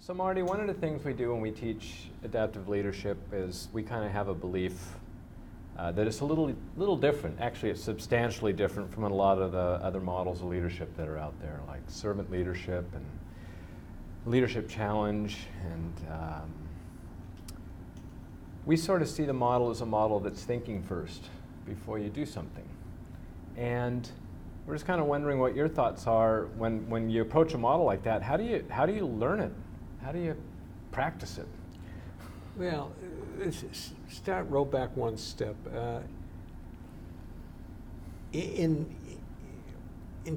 So Marty, one of the things we do when we teach adaptive leadership is we kind of have a belief that it's a little different. Actually, it's substantially different from a lot of the other models of leadership that are out there, like servant leadership and leadership challenge. And we sort of see the model as a model that's thinking first before you do something. And we're just kind of wondering what your thoughts are when you approach a model like that. How do you learn it? How do you practice it? Well, roll back one step. In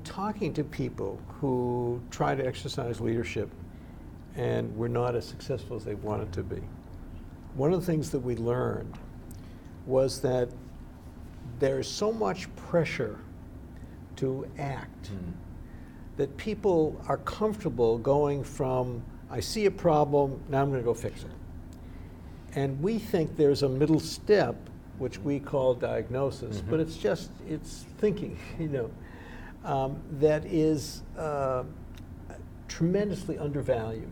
talking to people who try to exercise leadership and were not as successful as they wanted to be, one of the things that we learned was that there's so much pressure to act that people are comfortable going from, I see a problem, now I'm going to go fix it. And we think there's a middle step, which we call diagnosis, but it's thinking, that is tremendously undervalued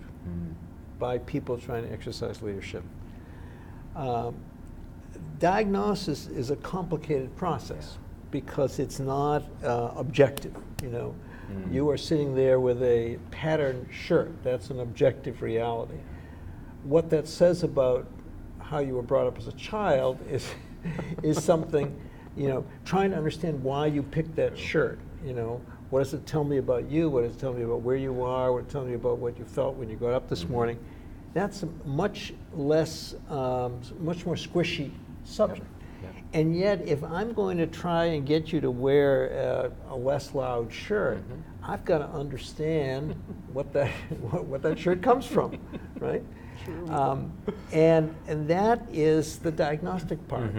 by people trying to exercise leadership. Diagnosis is a complicated process because it's not objective, You are sitting there with a patterned shirt. That's an objective reality. What that says about how you were brought up as a child is something, trying to understand why you picked that shirt. What does it tell me about you? What does it tell me about where you are? What does it tell me about what you felt when you got up this morning? That's a much more squishy subject. And yet, if I'm going to try and get you to wear a less loud shirt, I've got to understand what that shirt comes from, right? And that is the diagnostic part.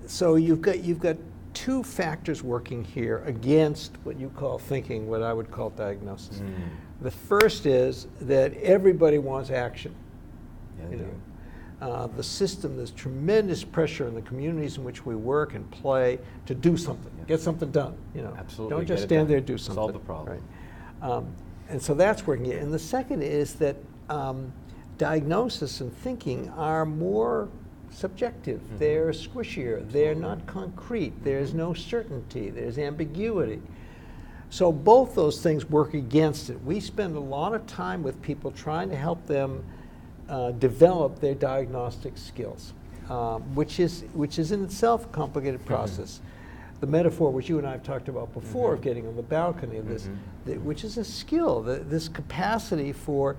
So you've got two factors working here against what you call thinking, what I would call diagnosis. The first is that everybody wants action. The system, there's tremendous pressure in the communities in which we work and play to do something, get something done. Absolutely. Don't just stand there and do something. Solve the problem. Right? And so that's working. And the second is that diagnosis and thinking are more subjective. They're squishier. They're not concrete. There's no certainty. There's ambiguity. So both those things work against it. We spend a lot of time with people trying to help them develop their diagnostic skills, which is in itself a complicated process. The metaphor which you and I have talked about before of getting on the balcony of this, which is a skill, this capacity for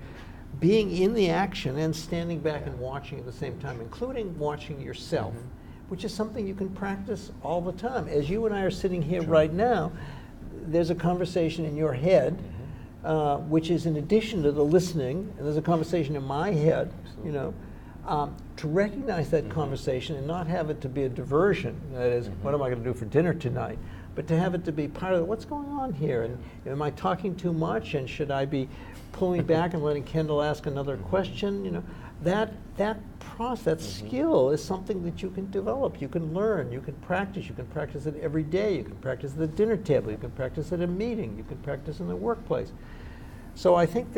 being in the action and standing back and watching at the same time, including watching yourself, which is something you can practice all the time. As you and I are sitting here right now, there's a conversation in your head which is in addition to the listening, and there's a conversation in my head, to recognize that conversation and not have it to be a diversion, that is, what am I going to do for dinner tonight, but to have it to be part of what's going on here, and am I talking too much, and should I be pulling back and letting Kendall ask another question, that process, that skill is something that you can develop, you can learn, you can practice it every day, you can practice at the dinner table, you can practice at a meeting, you can practice in the workplace. So I think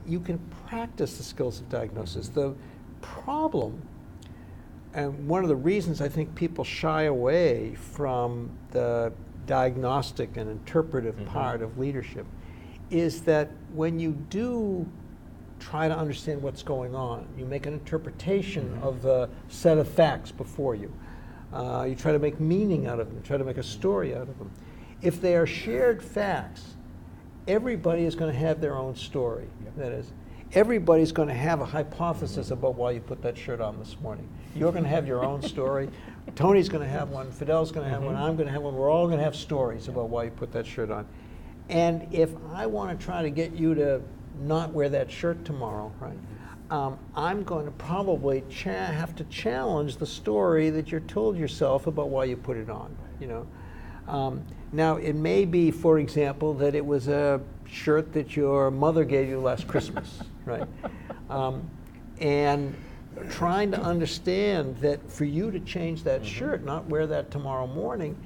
you can practice the skills of diagnosis. The problem, and one of the reasons I think people shy away from the diagnostic and interpretive part of leadership, is that when you do try to understand what's going on, you make an interpretation of the set of facts before you. You try to make meaning out of them, try to make a story out of them. If they are shared facts, everybody is going to have their own story. That is, everybody's going to have a hypothesis about why you put that shirt on this morning. You're going to have your own story. Tony's going to have one. Fidel's going to have one. I'm going to have one. We're all going to have stories about why you put that shirt on. And if I want to try to get you to not wear that shirt tomorrow, right? I'm going to probably have to challenge the story that you're told yourself about why you put it on. Now, it may be, for example, that it was a shirt that your mother gave you last Christmas, right? And trying to understand that for you to change that shirt, not wear that tomorrow morning,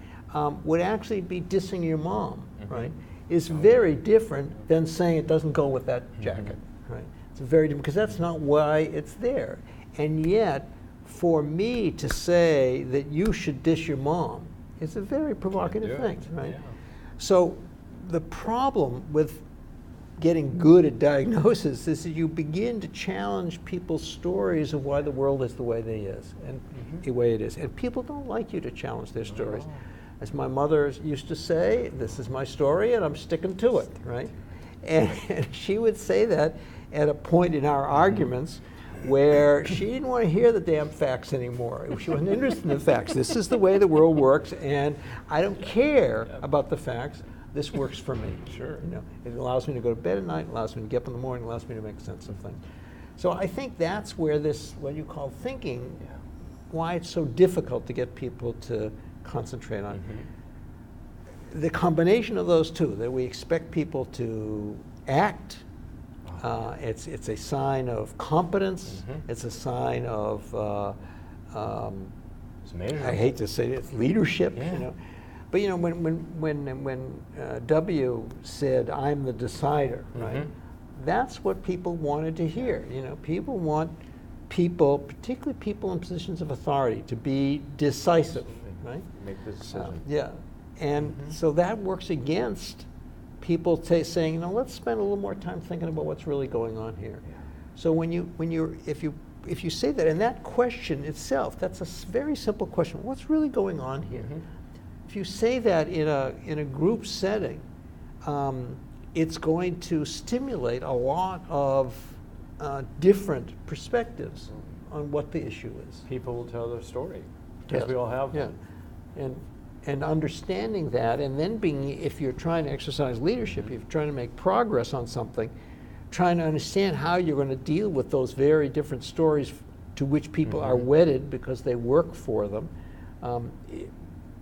would actually be dissing your mom, right? is very different than saying it doesn't go with that jacket, right? It's very different, because that's not why it's there. And yet, for me to say that you should dish your mom is a very provocative thing, right? Yeah. So the problem with getting good at diagnosis is that you begin to challenge people's stories of why the world is the way it is, and the way it is. And people don't like you to challenge their stories. As my mother used to say, this is my story and I'm sticking to it, right? And she would say that at a point in our arguments where she didn't want to hear the damn facts anymore. She wasn't interested in the facts. This is the way the world works, and I don't care about the facts. This works for me. Sure. You know, it allows me to go to bed at night, it allows me to get up in the morning, it allows me to make sense of things. So I think that's where this, what you call thinking, why it's so difficult to get people to concentrate on. The combination of those two, that we expect people to act, it's a sign of competence, it's a sign of, I hate to say it, it's leadership, you know. But you know, when W said, "I'm the decider," right? That's what people wanted to hear. You know, people want people, particularly people in positions of authority, to be decisive, right? Make the decision. Yeah, and so that works against people saying, you know, let's spend a little more time thinking about what's really going on here. So if you say that, and that question itself, that's a very simple question. What's really going on here? If you say that in a group setting, it's going to stimulate a lot of different perspectives on what the issue is. People will tell their story, because we all have one. And understanding that, and then if you're trying to exercise leadership, if you're trying to make progress on something, trying to understand how you're going to deal with those very different stories to which people are wedded because they work for them, it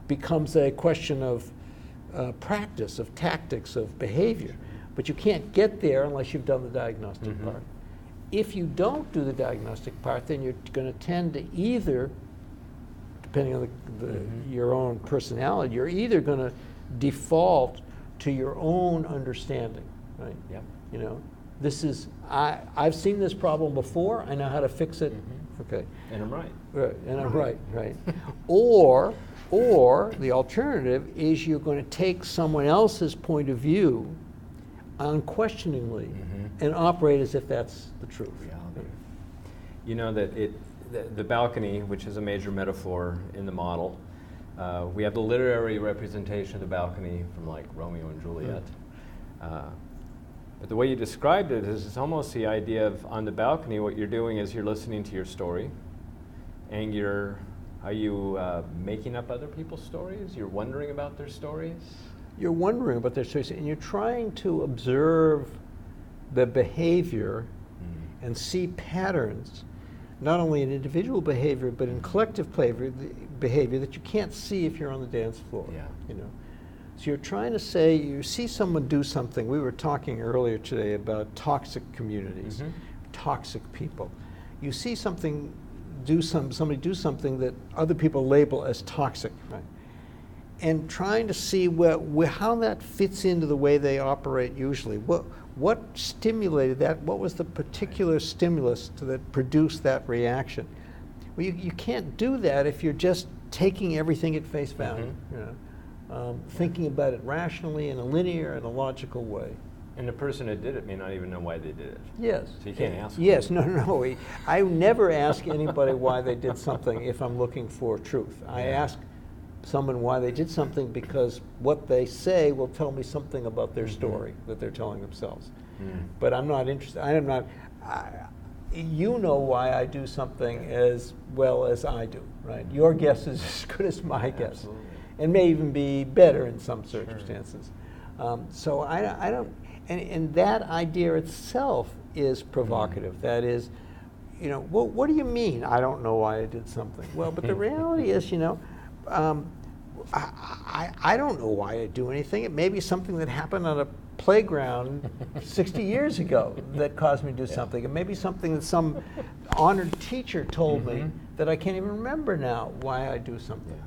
becomes a question of practice, of tactics, of behavior. But you can't get there unless you've done the diagnostic part. If you don't do the diagnostic part, then you're going to tend to either, depending on your own personality, you're either going to default to your own understanding, right? You know, this is, I've seen this problem before, I know how to fix it, okay. And I'm right. Right, and I'm right. Or the alternative is you're going to take someone else's point of view unquestioningly and operate as if that's the truth. You know that the balcony, which is a major metaphor in the model, we have the literary representation of the balcony from like Romeo and Juliet. But the way you described it is it's almost the idea of on the balcony, what you're doing is you're listening to your story, and are you making up other people's stories? You're wondering about their stories? You're wondering about their stories, and you're trying to observe the behavior and see patterns, not only in individual behavior, but in collective behavior that you can't see if you're on the dance floor. You know? So you're trying to say, you see someone do something. We were talking earlier today about toxic communities, toxic people. You see somebody do something that other people label as toxic, right? And trying to see how that fits into the way they operate usually. What stimulated that? What was the particular stimulus that produced that reaction? Well, you can't do that if you're just taking everything at face value, you know, thinking about it rationally in a linear and a logical way. And the person that did it may not even know why they did it. Yes. So you can't ask them. Yes, no. I never ask anybody why they did something if I'm looking for truth. I ask someone why they did something because what they say will tell me something about their story that they're telling themselves. But I'm not interested. You know why I do something as well as I do, right? Your guess is as good as my guess, and may even be better in some circumstances. So I don't, and that idea itself is provocative. That is, you know, well, what do you mean? I don't know why I did something. Well, but the reality is, you know, I don't know why I do anything. It may be something that happened on a playground 60 years ago that caused me to do something. It may be something that some honored teacher told me that I can't even remember now why I do something.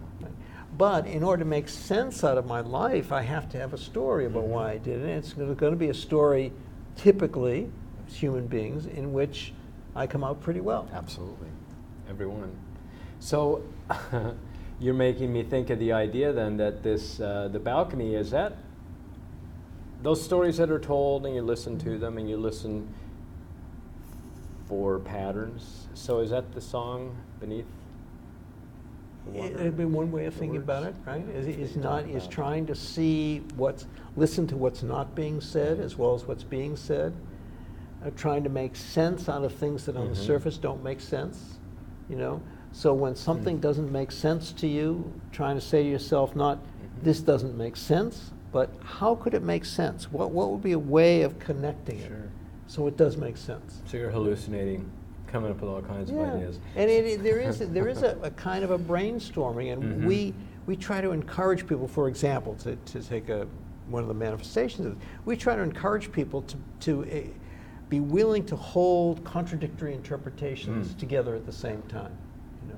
But in order to make sense out of my life, I have to have a story about why I did it. And it's going to be a story, typically, as human beings, in which I come out pretty well. Absolutely. Everyone. So you're making me think of the idea then that this, the balcony, is that those stories that are told and you listen to them and you listen for patterns. So is that the song beneath? It'd be one way of thinking about it, right? Is trying to see listen to what's not being said as well as what's being said, trying to make sense out of things that on the surface don't make sense, you know? So when something doesn't make sense to you, trying to say to yourself, not this doesn't make sense, but how could it make sense? What would be a way of connecting it so it does make sense? So you're hallucinating, coming up with all kinds of ideas. And there is a kind of a brainstorming, and we try to encourage people, for example, to take one of the manifestations of it, we try to encourage people to be willing to hold contradictory interpretations together at the same time. You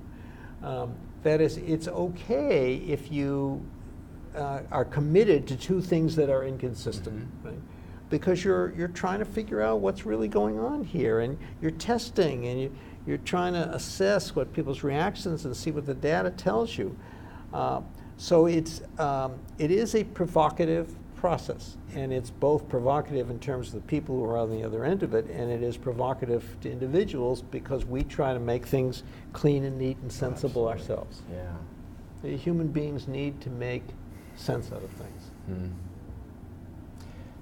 know, that is, it's okay if you are committed to two things that are inconsistent, right? Because you're trying to figure out what's really going on here, and you're testing, and you're trying to assess what people's reactions and see what the data tells you. So it is a provocative process, and it's both provocative in terms of the people who are on the other end of it, and it is provocative to individuals because we try to make things clean and neat and sensible ourselves. Yeah. Human beings need to make sense out of things.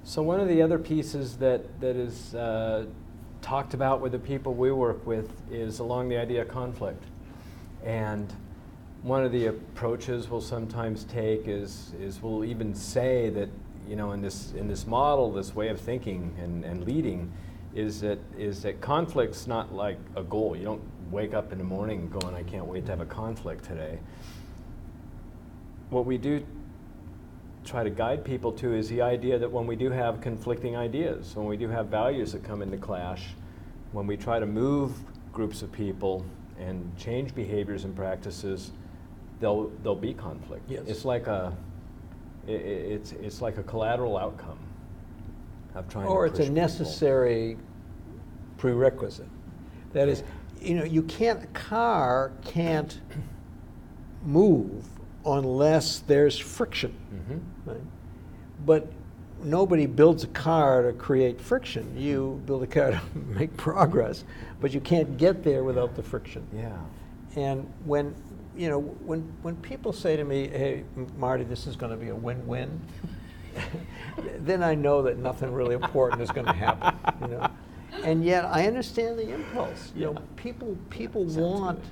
So one of the other pieces that is talked about with the people we work with is along the idea of conflict. And one of the approaches we'll sometimes take is we'll even say that, you know, in this model, this way of thinking and leading, is that conflict's not like a goal. You don't wake up in the morning going, I can't wait to have a conflict today. What we do try to guide people to is the idea that when we do have conflicting ideas, when we do have values that come into clash, when we try to move groups of people and change behaviors and practices, there'll be conflict. Yes. It's like it's like a collateral outcome of trying Or to push it's a necessary prerequisite. That is, you know, a car can't move unless there's friction, right? But nobody builds a car to create friction. You build a car to make progress, but you can't get there without the friction. Yeah. And when people say to me, hey, Marty, this is going to be a win-win, then I know that nothing really important is going to happen, you know. And yet I understand the impulse. You know, people want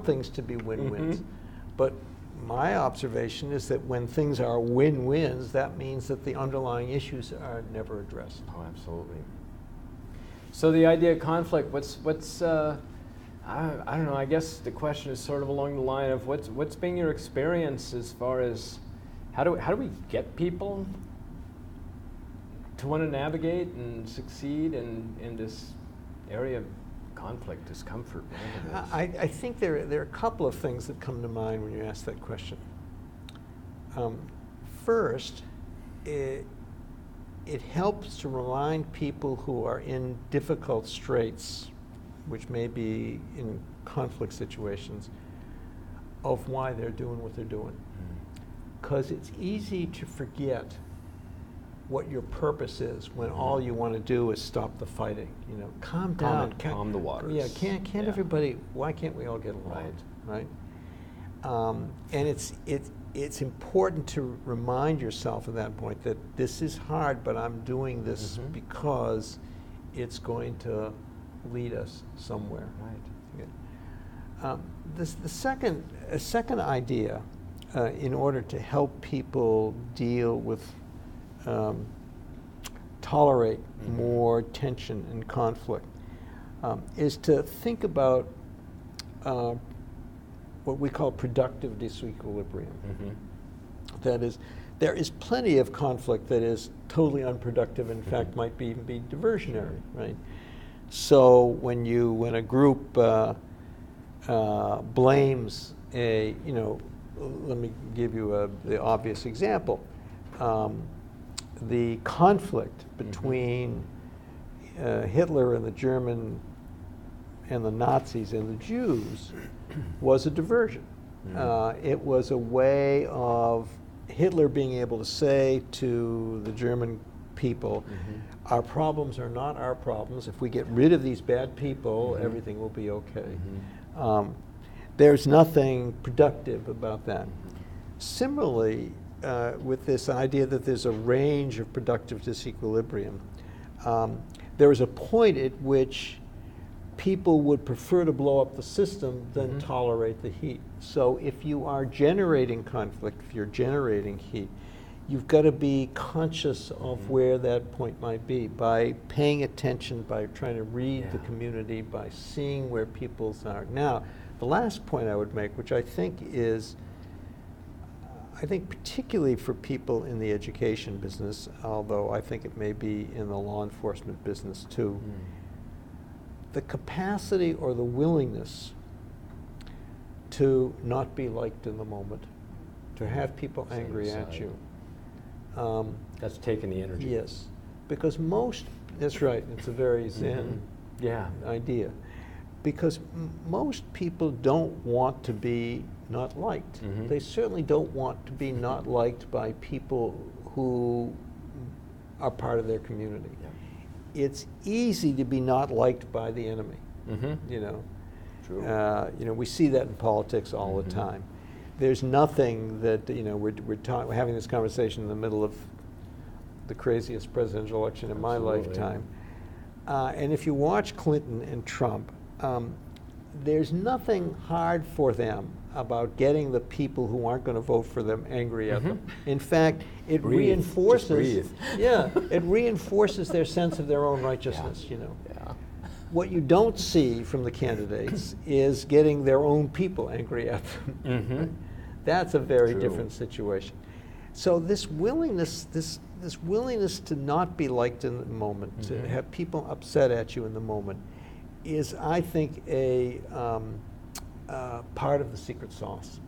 things to be win-wins. But my observation is that when things are win-wins, that means that the underlying issues are never addressed. Oh, absolutely. So the idea of conflict, what's I don't know, I guess the question is sort of along the line of what's been your experience as far as how do we get people to want to navigate and succeed in this area of conflict, discomfort, whatever it is? I think there are a couple of things that come to mind when you ask that question. First, it helps to remind people who are in difficult straits, which may be in conflict situations, of why they're doing what they're doing. Because it's easy to forget what your purpose is when all you want to do is stop the fighting. You know, calm down, calm the waters. Yeah, can't everybody? Why can't we all get along? Right. And it's important to remind yourself at that point that this is hard, but I'm doing this because it's going to lead us somewhere. Right. The second idea, in order to help people deal with tolerate more tension and conflict, is to think about what we call productive disequilibrium. That is, there is plenty of conflict that is totally unproductive, in fact might even be diversionary, right? So when a group blames let me give you the obvious example. The conflict between Hitler and the German and the Nazis and the Jews was a diversion. It was a way of Hitler being able to say to the German people, our problems are not our problems. If we get rid of these bad people, everything will be okay. There's nothing productive about that. Similarly, with this idea that there's a range of productive disequilibrium, there is a point at which people would prefer to blow up the system than tolerate the heat. So if you are generating conflict, if you're generating heat, you've got to be conscious of where that point might be by paying attention, by trying to read the community, by seeing where people's are. Now, the last point I would make, which I think is, particularly for people in the education business, although I think it may be in the law enforcement business too, the capacity or the willingness to not be liked in the moment, to have people angry at you. That's taking the energy. Yes, because that's right, it's a very Zen idea. Because most people don't want to be not liked. They certainly don't want to be not liked by people who are part of their community. It's easy to be not liked by the enemy. You know, True. You know, we see that in politics all the time. There's nothing that, you know, we're having this conversation in the middle of the craziest presidential election in my lifetime. And if you watch Clinton and Trump, there's nothing hard for them about getting the people who aren't going to vote for them angry at them. In fact, it reinforces, it reinforces their sense of their own righteousness, you know. What you don't see from the candidates is getting their own people angry at them. That's a very different situation. So this willingness, this willingness to not be liked in the moment, to have people upset at you in the moment, is, I think, a part of the secret sauce.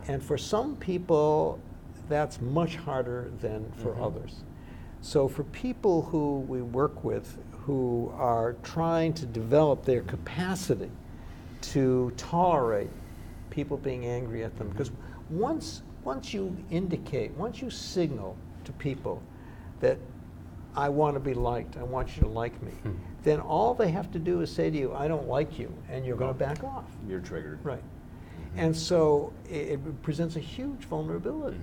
And for some people, that's much harder than for others. So for people who we work with who are trying to develop their capacity to tolerate people being angry at them, because once you indicate, once you signal to people that I want to be liked, I want you to like me, then all they have to do is say to you, I don't like you, and you're going to back off. You're triggered. Right. And so it presents a huge vulnerability.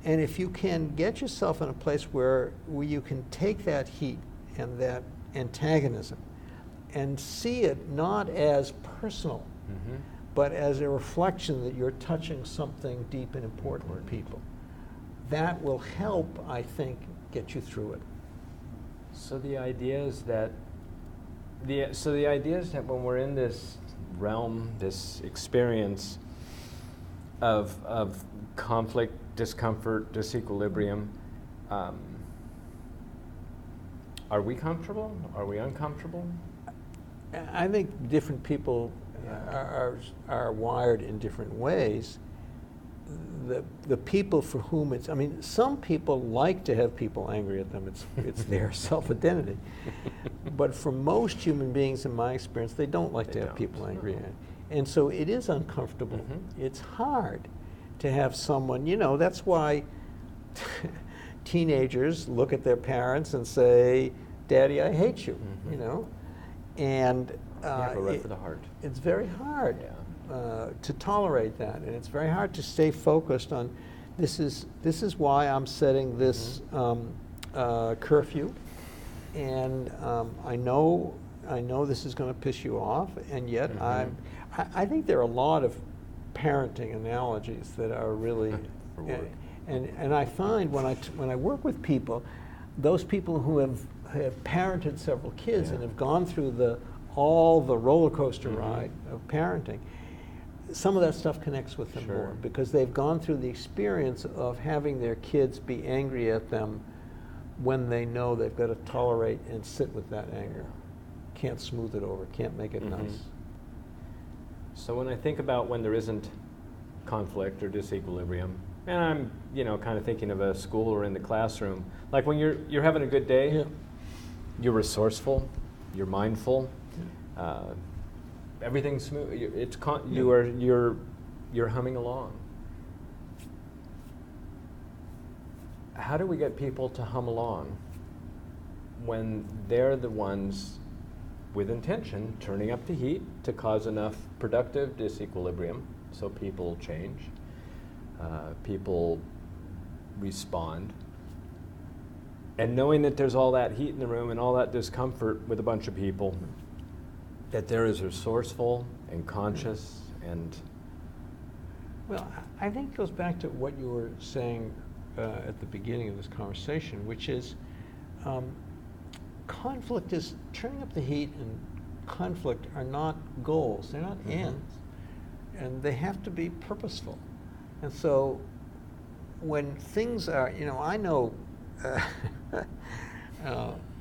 And if you can get yourself in a place where you can take that heat and that antagonism and see it not as personal, but as a reflection that you're touching something deep and important with people, that will help, I think, get you through it. So the idea is that when we're in this realm, this experience of conflict, discomfort, disequilibrium, are we comfortable? Are we uncomfortable? I think different people are wired in different ways. The people for whom it's, I mean, some people like to have people angry at them. It's their self-identity. But for most human beings, in my experience, they don't like to have people angry at them. And so it is uncomfortable. It's hard to have someone, you know, that's why teenagers look at their parents and say, Daddy, I hate you, you know? And go right for the heart. It's very hard to tolerate that, and it's very hard to stay focused on this is why I'm setting this curfew, and I know this is going to piss you off, and yet I think there are a lot of parenting analogies that are really and I find when I work with people, those people who have parented several kids and have gone through all the roller coaster ride of parenting, some of that stuff connects with them more because they've gone through the experience of having their kids be angry at them when they know they've got to tolerate and sit with that anger. Can't smooth it over, can't make it nice. So when I think about when there isn't conflict or disequilibrium. And I'm, kind of thinking of a school or in the classroom. Like when you're having a good day, you're resourceful, you're mindful, everything's smooth. You're humming along. How do we get people to hum along when they're the ones with intention turning up the heat to cause enough productive disequilibrium so people change, people respond, and knowing that there's all that heat in the room and all that discomfort with a bunch of people, that there is resourceful and conscious and... Well, I think it goes back to what you were saying at the beginning of this conversation, which is conflict is turning up the heat, and conflict are not goals, they're not ends, and they have to be purposeful. And so when things are, I know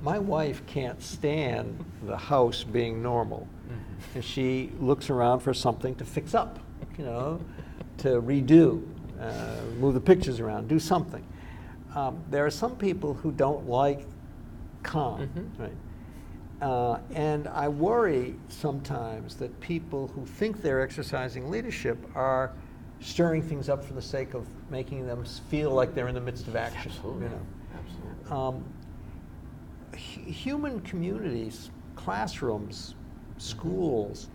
my wife can't stand the house being normal, and she looks around for something to fix up, to redo, move the pictures around, do something. There are some people who don't like calm, right? And I worry sometimes that people who think they're exercising leadership are stirring things up for the sake of making them feel like they're in the midst of action. Absolutely. Absolutely. Human communities, classrooms, schools,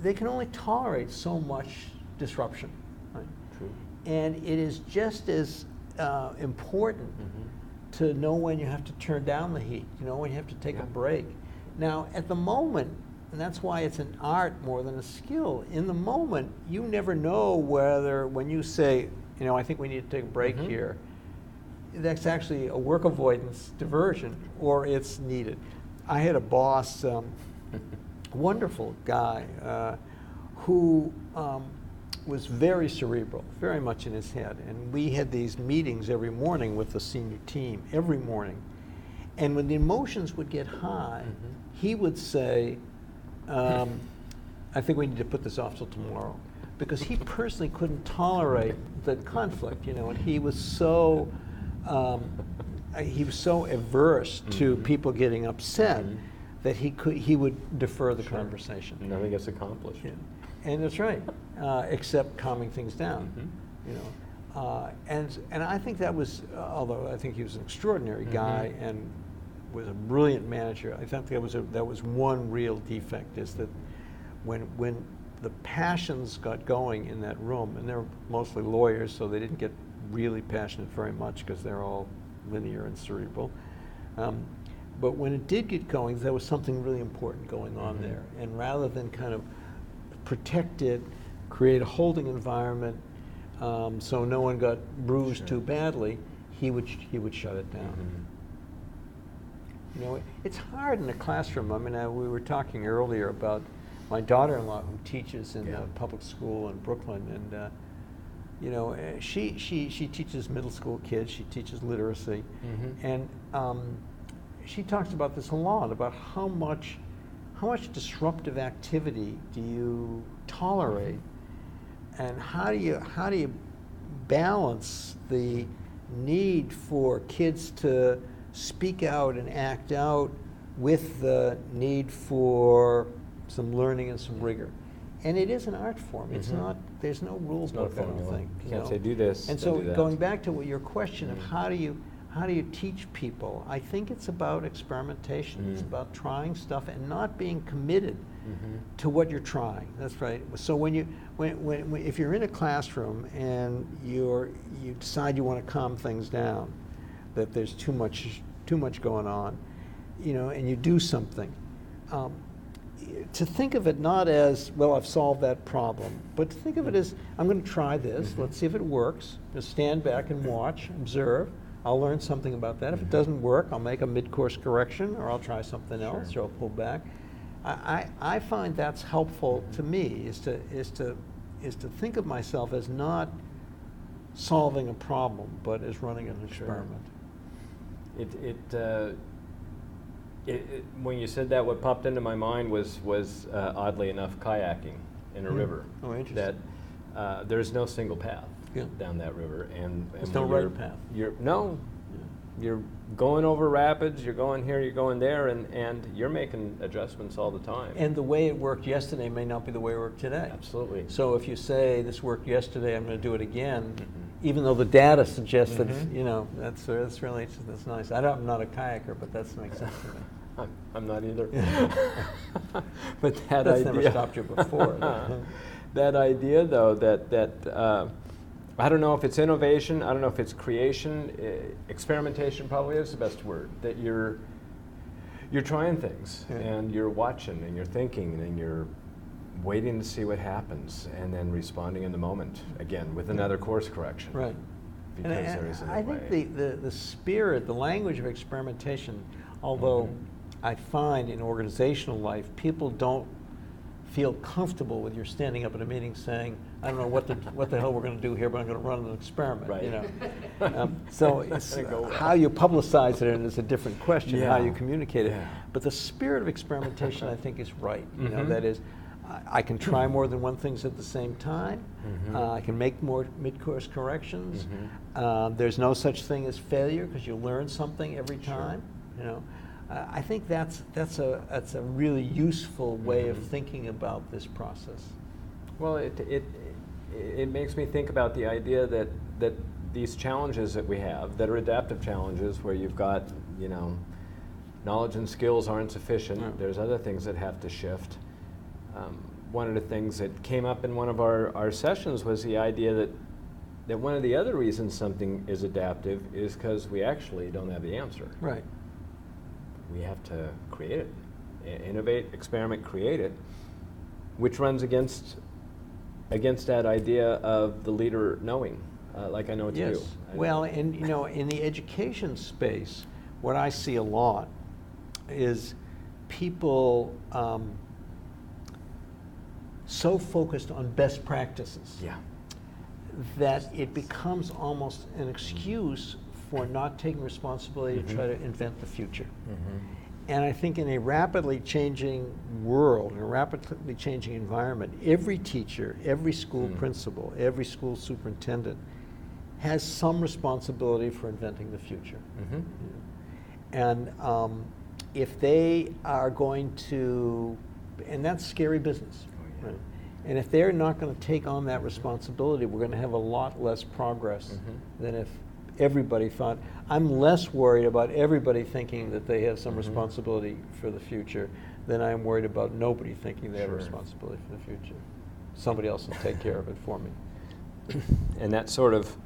they can only tolerate so much disruption. Right? True. And it is just as important to know when you have to turn down the heat, when you have to take a break. Now, at the moment, and that's why it's an art more than a skill, in the moment, you never know whether when you say, I think we need to take a break here, that's actually a work avoidance diversion, or it's needed. I had a boss, wonderful guy, who was very cerebral, very much in his head. And we had these meetings every morning with the senior team, every morning. And when the emotions would get high, he would say, I think we need to put this off till tomorrow. Because he personally couldn't tolerate the conflict, and he was so averse to people getting upset that he would defer the conversation. Nothing gets accomplished. Yeah. And that's right, except calming things down, and I think that was, although I think he was an extraordinary guy and was a brilliant manager, I think that was one real defect, is that when the passions got going in that room, and they're mostly lawyers, so they didn't get really passionate very much because they're all linear and cerebral. But when it did get going, there was something really important going on there. And rather than kind of protect it, create a holding environment so no one got bruised too badly, he would shut it down. It's hard in a classroom. I mean, we were talking earlier about my daughter-in-law who teaches in a public school in Brooklyn, and she teaches middle school kids. She teaches literacy, and she talks about this a lot, about how much disruptive activity do you tolerate, and how do you balance the need for kids to speak out and act out with the need for some learning and some rigor. And it is an art form. It's not, there's no rule book, I don't think. You can't say do this, and so do that. Going back to your question of how do you teach people, I think it's about experimentation. It's about trying stuff and not being committed to what you're trying. That's right. So if you're in a classroom and you decide you want to calm things down, that there's too much going on, and you do something, to think of it not as, well, I've solved that problem, but to think of it as, I'm going to try this, let's see if it works. Just stand back and watch, observe. I'll learn something about that. If it doesn't work, I'll make a mid-course correction, or I'll try something else, or I'll pull back. I find that's helpful to me, is to think of myself as not solving a problem, but as running an experiment. When you said that, what popped into my mind was oddly enough, kayaking in a river. Oh, interesting. there's no single path Yeah. down that river, and There's no when right you're- path. No, you're going over rapids, you're going here, you're going there, and you're making adjustments all the time. And the way it worked yesterday may not be the way it worked today. Absolutely. So if you say, this worked yesterday, I'm going to do it again, even though the data suggests that, you know, that's nice. I'm not a kayaker, but that makes sense to me. I'm not either. But that That's idea, never stopped you before. that idea, though, that I don't know if it's innovation, I don't know if it's creation, experimentation probably is the best word. That you're trying things, and you're watching, and you're thinking, and you're waiting to see what happens, and then responding in the moment again with another course correction. Right. Because there isn't I a way. think the spirit, the language of experimentation, although I find in organizational life, people don't feel comfortable with you standing up at a meeting saying, I don't know what the hell we're going to do here, but I'm going to run an experiment. Right. You know? So it's how you publicize it is a different question, how you communicate it. Yeah. But the spirit of experimentation, I think, is right. You know, that is, I can try more than one things at the same time. I can make more mid-course corrections. There's no such thing as failure because you learn something every time. You know, I think that's a really useful way of thinking about this process. Well, it makes me think about the idea that these challenges that we have, that are adaptive challenges, where you've got, you know, knowledge and skills aren't sufficient. There's other things that have to shift. One of the things that came up in one of our sessions was the idea that one of the other reasons something is adaptive is because we actually don't have the answer. Right. We have to create it, innovate, experiment, create it, which runs against that idea of the leader knowing, like I know what to do. Well, and you know, in the education space, what I see a lot is people so focused on best practices that it becomes almost an excuse for not taking responsibility to try to invent the future. And I think in a rapidly changing world, in a rapidly changing environment, every teacher, every school principal, every school superintendent has some responsibility for inventing the future. And if they are going to, and that's scary business, right? And if they're not going to take on that responsibility, we're going to have a lot less progress than if everybody thought. I'm less worried about everybody thinking that they have some responsibility for the future than I'm worried about nobody thinking they have a responsibility for the future. Somebody else will take care of it for me. And that sort of,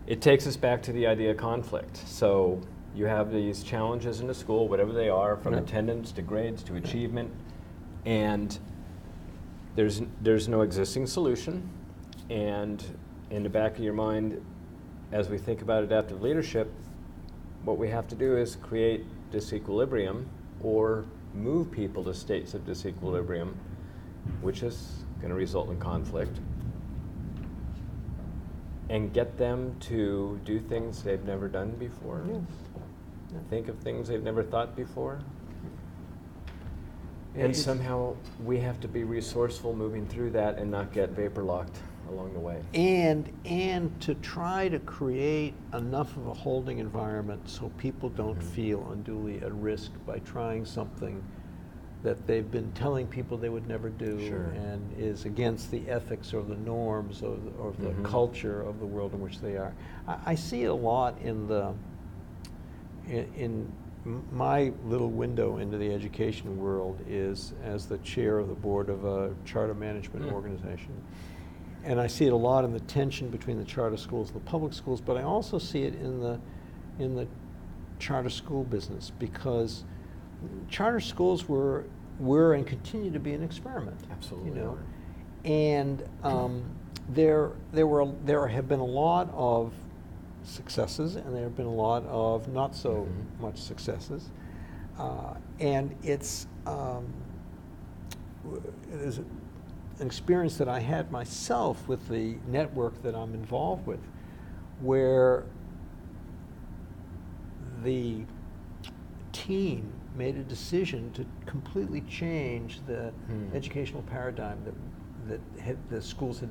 it takes us back to the idea of conflict. So you have these challenges in the school, whatever they are, from attendance to grades to achievement, and there's no existing solution. And in the back of your mind, as we think about adaptive leadership, what we have to do is create disequilibrium or move people to states of disequilibrium, which is going to result in conflict, and get them to do things they've never done before, think of things they've never thought before. And somehow we have to be resourceful moving through that and not get vapor locked along the way. And to try to create enough of a holding environment so people don't feel unduly at risk by trying something that they've been telling people they would never do and is against the ethics or the norms or the culture of the world in which they are. I see it a lot in my little window into the education world is as the chair of the board of a charter management organization. And I see it a lot in the tension between the charter schools and the public schools, but I also see it in the charter school business, because charter schools were and continue to be an experiment. Absolutely. You know? And there have been a lot of successes, and there have been a lot of not so much successes. And it's an experience that I had myself with the network that I'm involved with, where the team made a decision to completely change the educational paradigm the schools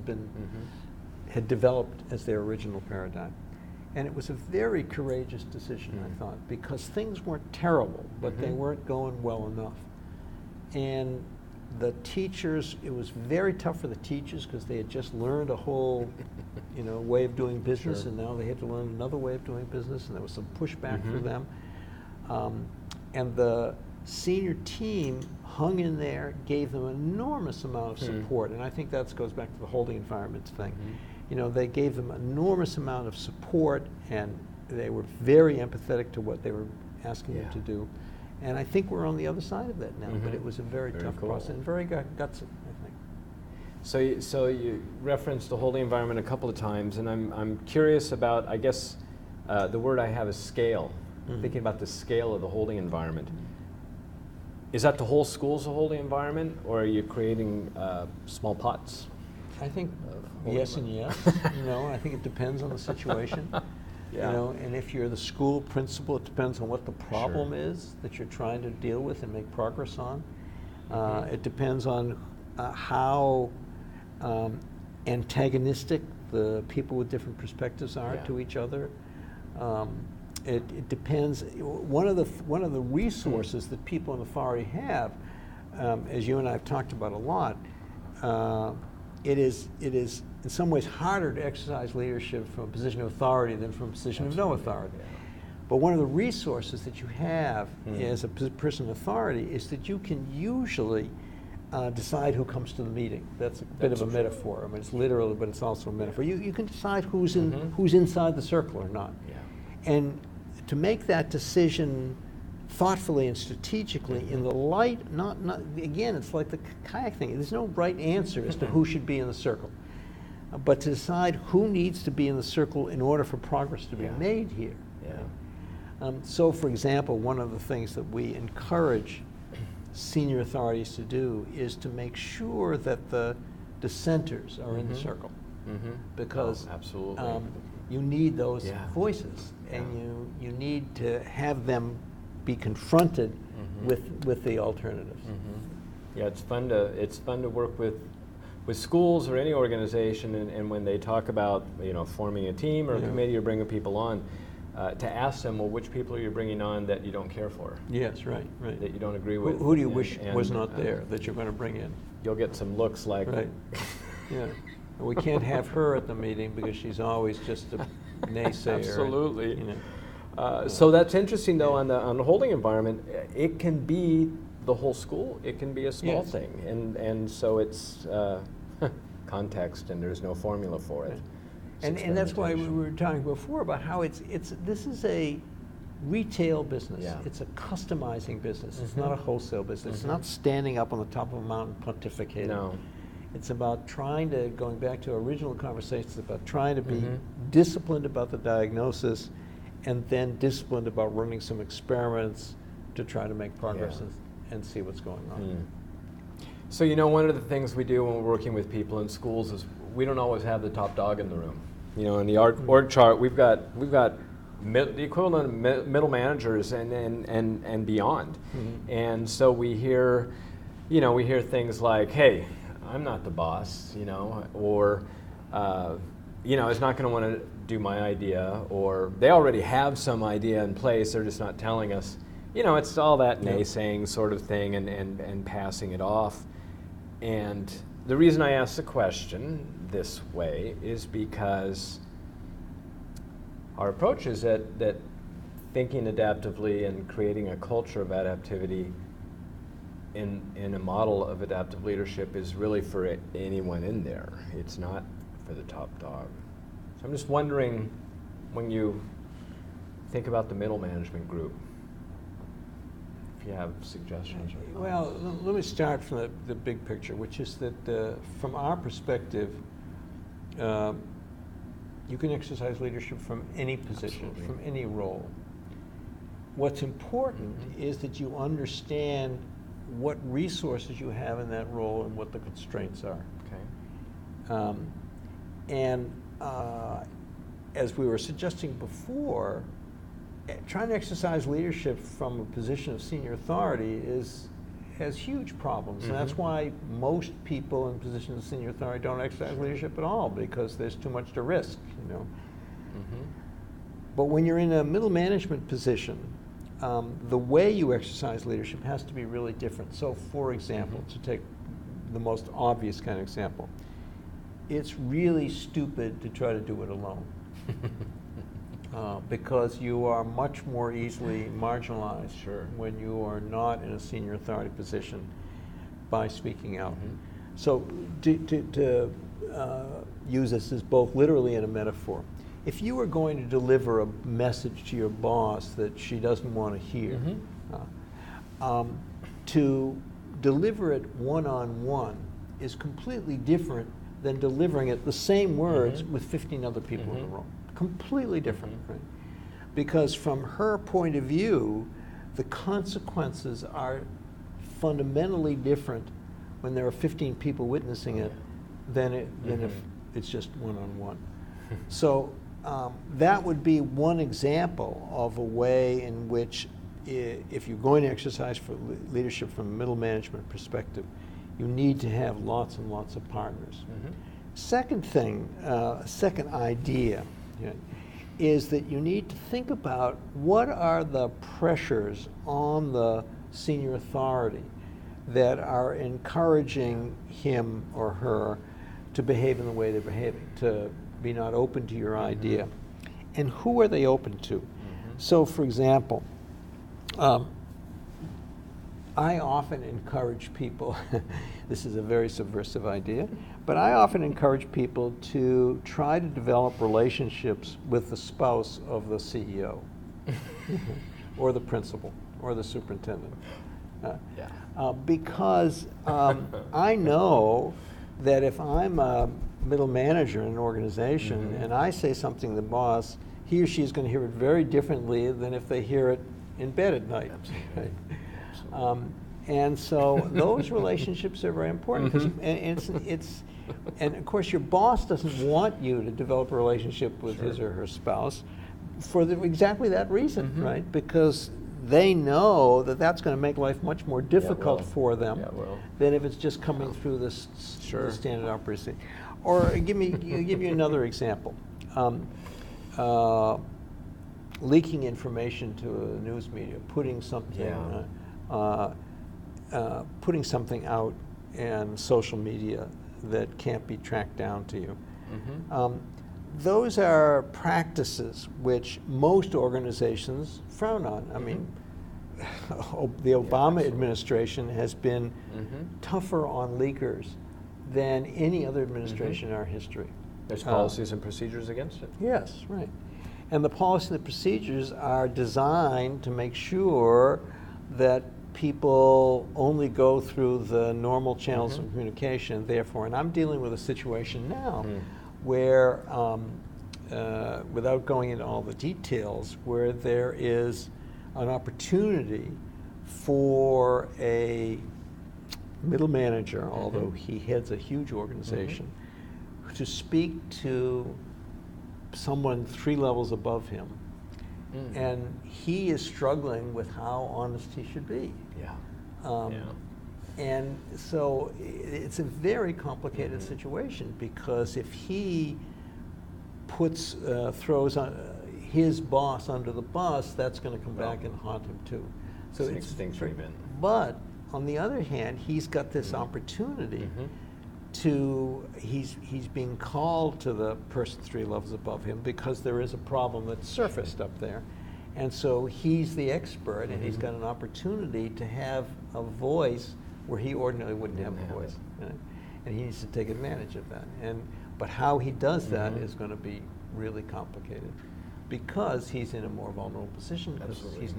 had developed as their original paradigm. And it was a very courageous decision, I thought, because things weren't terrible, but they weren't going well enough. And the teachers, it was very tough for the teachers because they had just learned a whole way of doing business, and now they had to learn another way of doing business, and there was some pushback for them. And the senior team hung in there, gave them an enormous amount of support, and I think that goes back to the holding environments thing. They gave them an enormous amount of support, and they were very empathetic to what they were asking them to do. And I think we're on the other side of that now, but it was a very tough process and very gutsy, I think. So you referenced the holding environment a couple of times, and I'm curious about, I guess, the word I have is scale. Thinking about the scale of the holding environment. Is that the whole school's a holding environment, or are you creating small pots? I think yes and yes. I think it depends on the situation. And if you're the school principal, it depends on what the problem is that you're trying to deal with and make progress on. It depends on how antagonistic the people with different perspectives are to each other. It depends. One of the resources that people in authority have, as you and I have talked about a lot, it is in some ways harder to exercise leadership from a position of authority than from a position of no authority. But one of the resources that you have as a person of authority is that you can usually decide who comes to the meeting. That's a bit of a metaphor. I mean, it's literal, but it's also a metaphor. You can decide who's inside the circle or not. And to make that decision thoughtfully and strategically in the light, again, it's like the kayak thing. There's no right answer as to who should be in the circle. But to decide who needs to be in the circle in order for progress to be made here. So, for example, one of the things that we encourage senior authorities to do is to make sure that the dissenters are in the circle. Because you need those voices, and you need to have them be confronted with the alternatives. Yeah, it's fun to work with schools or any organization, and when they talk about forming a team or a committee or bringing people on, to ask them, well, which people are you bringing on that you don't care for? Yes, right. That you don't agree with. Who do you wish was not there that you're going to bring in? You'll get some looks like. Right. Yeah. We can't have her at the meeting because she's always just a naysayer. Absolutely. So that's interesting, though, on the holding environment. It can be the whole school. It can be a small thing, and so it's context, and there's no formula for it. And that's why we were talking before about how this is a retail business. It's a customizing business. It's not a wholesale business. It's not standing up on the top of a mountain pontificating. No. It's about going back to original conversations, about trying to be disciplined about the diagnosis, and then disciplined about running some experiments to try to make progress and see what's going on. So one of the things we do when we're working with people in schools is we don't always have the top dog in the room. In the org chart, we've got the equivalent of middle managers and beyond. And so we hear things like, hey, I'm not the boss, or is not going to want to do my idea, or they already have some idea in place, they're just not telling us. It's all that naysaying sort of thing and passing it off. And the reason I ask the question this way is because our approach is that thinking adaptively and creating a culture of adaptivity in a model of adaptive leadership is really for anyone in there. It's not for the top dog. So I'm just wondering, when you think about the middle management group, if you have suggestions. Well, let me start from the big picture, which is that from our perspective, you can exercise leadership from any position, from any role. What's important is that you understand what resources you have in that role and what the constraints are. As we were suggesting before, trying to exercise leadership from a position of senior authority is has huge problems, and that's why most people in positions of senior authority don't exercise leadership at all, because there's too much to risk, you know. But when you're in a middle management position, the way you exercise leadership has to be really different. So, for example, to take the most obvious kind of example, it's really stupid to try to do it alone. Because you are much more easily marginalized when you are not in a senior authority position by speaking out. So to use this as both literally and a metaphor, if you are going to deliver a message to your boss that she doesn't want to hear, to deliver it one-on-one is completely different than delivering it the same words with 15 other people in the room. Completely different, right? Because from her point of view, the consequences are fundamentally different when there are 15 people witnessing it than if it's just one-on-one. So that would be one example of a way in which, if you're going to exercise for leadership from a middle management perspective, you need to have lots and lots of partners. Second thing, second idea, is that you need to think about what are the pressures on the senior authority that are encouraging him or her to behave in the way they're behaving, to be not open to your idea. And who are they open to? So, for example, I often encourage people, this is a very subversive idea, but I often encourage people to try to develop relationships with the spouse of the CEO, or the principal, or the superintendent. Because I know that if I'm a middle manager in an organization and I say something to the boss, he or she is going to hear it very differently than if they hear it in bed at night. Right? And so those relationships are very important. And of course, your boss doesn't want you to develop a relationship with his or her spouse for exactly that reason, right? Because they know that that's going to make life much more difficult for them than if it's just coming through this the standard operating. Or give you another example. Leaking information to a news media, putting something out in social media that can't be tracked down to you. Those are practices which most organizations frown on. I mean, the Obama administration has been tougher on leakers than any other administration in our history. There's policies and procedures against it. Yes, right. And the policies and the procedures are designed to make sure that people only go through the normal channels of communication, therefore. And I'm dealing with a situation now where, without going into all the details, where there is an opportunity for a middle manager, although he heads a huge organization, to speak to someone 3 levels above him. And he is struggling with how honest he should be. And so it's a very complicated situation, because if he throws his boss under the bus, that's going to come back and haunt him too. So it's interesting treatment. But on the other hand, he's got this opportunity he's being called to the person 3 levels above him because there is a problem that's surfaced up there. And so he's the expert, and he's got an opportunity to have a voice where he ordinarily wouldn't have a voice. And he needs to take advantage of that. But how he does that is going to be really complicated, because he's in a more vulnerable position, because he's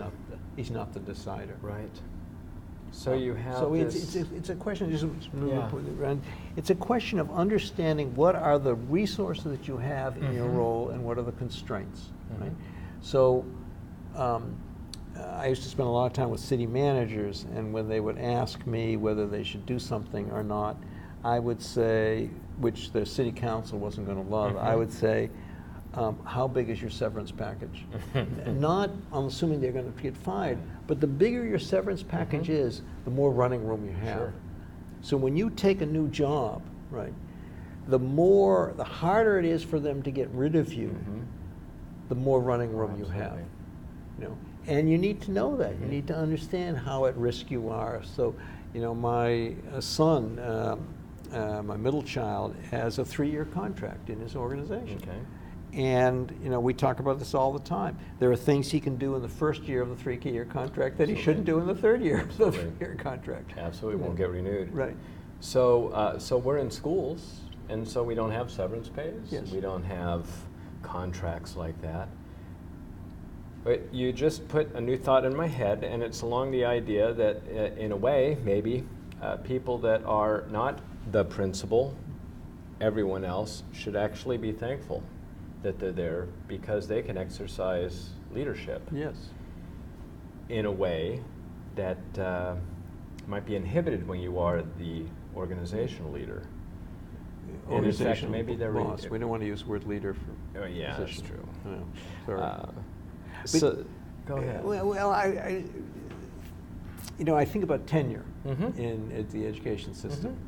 not the decider. Right. So you have it's a question. It's a question of understanding what are the resources that you have in your role and what are the constraints. Right. So I used to spend a lot of time with city managers, and when they would ask me whether they should do something or not, I would say, which the city council wasn't going to love, I would say, how big is your severance package? Not I'm assuming they're going to get fired, but the bigger your severance package is, the more running room you have. Sure. So when you take a new job, right, the harder it is for them to get rid of you, the more running room you have. You know, and you need to know that. You need to understand how at risk you are. So, you know, my son, my middle child, has a 3-year contract in his organization. Okay. And, you know, we talk about this all the time. There are things he can do in the first year of the 3-year contract that he shouldn't do in the 3rd year of the 3-year contract. Absolutely, won't get renewed. Right. So, so we're in schools, and so we don't have severance pays. Yes. We don't have contracts like that. But you just put a new thought in my head, and it's along the idea that, in a way, maybe people that are not the principal, everyone else, should actually be thankful that they're there because they can exercise leadership. Yes. In a way that might be inhibited when you are the organizational leader. And in fact, maybe they're boss. We don't want to use the word leader for yeah, position. that's true. No, sorry. So, go ahead. Well, I you know, I think about tenure in the education system.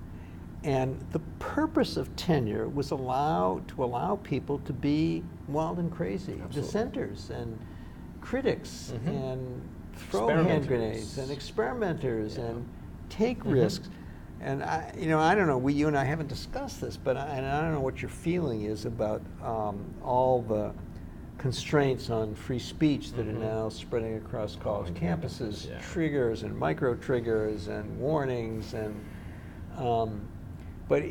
And the purpose of tenure was to allow people to be wild and crazy, dissenters and critics and throw hand grenades and experimenters and take risks. And you know, I don't know. You and I haven't discussed this, but I don't know what your feeling is about all the constraints on free speech that are now spreading across college campuses, triggers and micro triggers and warnings and. But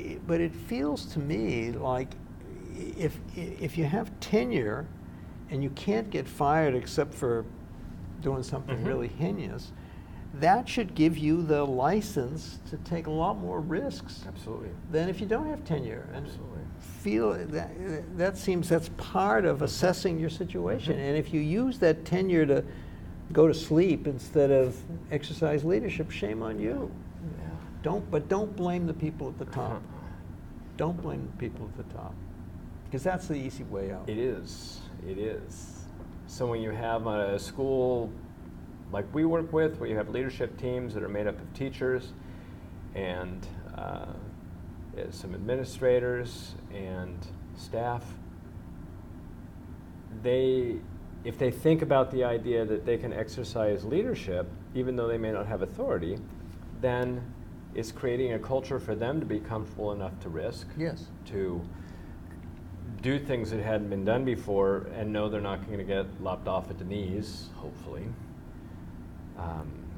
it feels to me like if you have tenure and you can't get fired except for doing something really heinous, that should give you the license to take a lot more risks. Absolutely. Than if you don't have tenure. And Absolutely. Feel that seems that's part of assessing your situation. And if you use that tenure to go to sleep instead of exercise leadership, shame on you. Don't blame the people at the top. Don't blame the people at the top, because that's the easy way out. It is. It is. So when you have a school like we work with, where you have leadership teams that are made up of teachers and some administrators and staff, if they think about the idea that they can exercise leadership, even though they may not have authority, then it's creating a culture for them to be comfortable enough to risk, to do things that hadn't been done before and know they're not going to get lopped off at the knees, hopefully.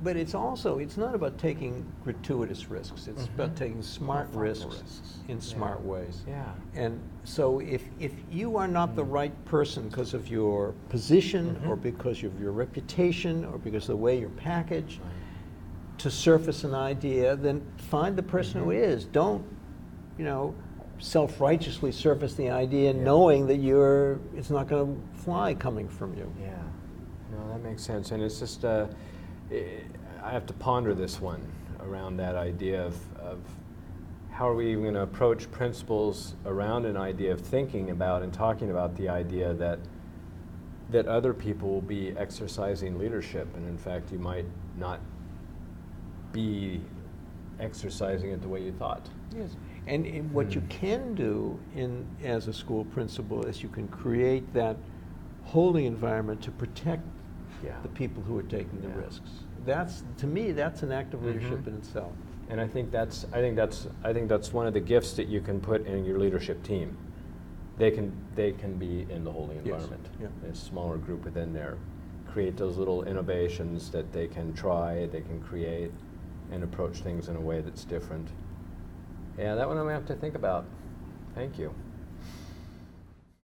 But it's not about taking gratuitous risks. It's about taking smart risks in smart ways. Yeah. And so if you are not the right person because of your position or because of your reputation or because of the way you're packaged, to surface an idea, then find the person who is. Don't, you know, self-righteously surface the idea knowing that it's not going to fly coming from you. Yeah, no, that makes sense. And it's just, I have to ponder this one around that idea of how are we even going to approach principles around an idea of thinking about and talking about the idea that other people will be exercising leadership, and in fact you might not be exercising it the way you thought. Yes, and what you can do as a school principal is you can create that holding environment to protect the people who are taking the risks. To me, that's an act of leadership in itself. And I think that's one of the gifts that you can put in your leadership team. They can be in the holding environment. A smaller group within there, create those little innovations that they can try, they can create, and approach things in a way that's different. Yeah, that one I'm going to have to think about. Thank you.